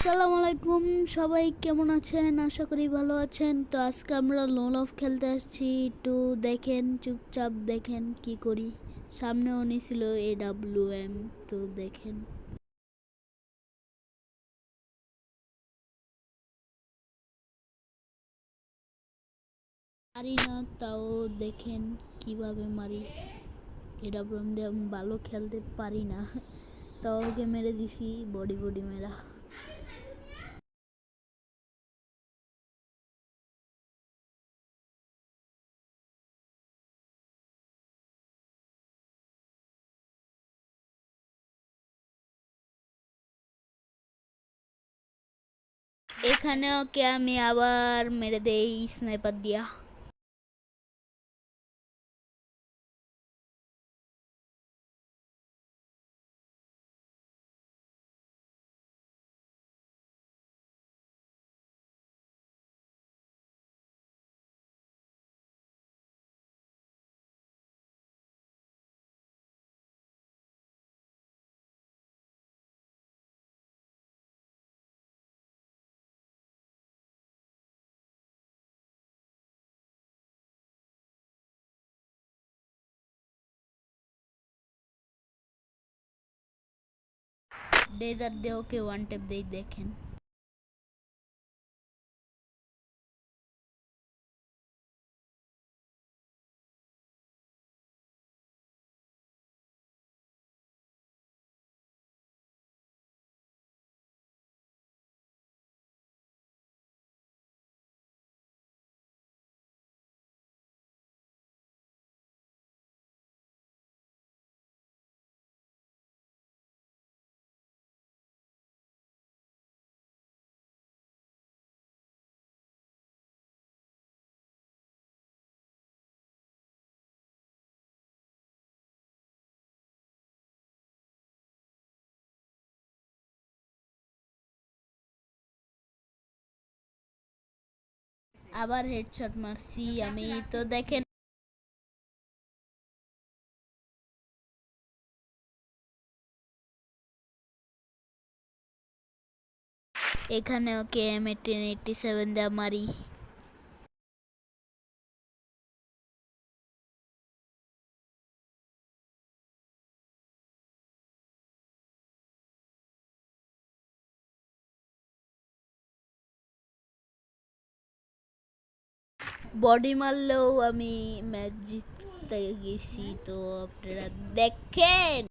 আসসালামু আলাইকুম, সবাই কেমন আছেন? আশা করি ভালো আছেন। তো আজকে আমরা লোন অফ খেলতে আসছি। একটু দেখেন, চুপচাপ দেখেন কি করি। সামনে উনি ছিল AWM, তো দেখেন। পারি না, তাও দেখেন কিভাবে মারি। AWM দিয়ে আমি ভালো খেলতে পারি না, তাও ওকে মেরে দিছি বডি বডি মেরা। এখানে ওকে আমি আবার মেরে দেই স্নাইপার দিয়া। ডেজার্ট দিয়ে ওকে ওয়ান টেপ দেই, দেখেন। আবার হেডশট মারছি আমি, তো দেখেন। এখানে ওকে M1887 দিয়ে মারি। বডি মারলেও আমি ম্যাচ জিততে গেছি, তো আপনারা দেখেন।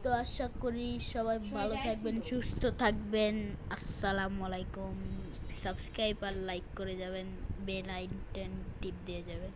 তো আশা করি সবাই ভালো থাকবেন, সুস্থ থাকবেন। আসসালামু আলাইকুম। সাবস্ক্রাইব আর লাইক করে যাবেন, বেল আইকন টিপ দিয়ে যাবেন।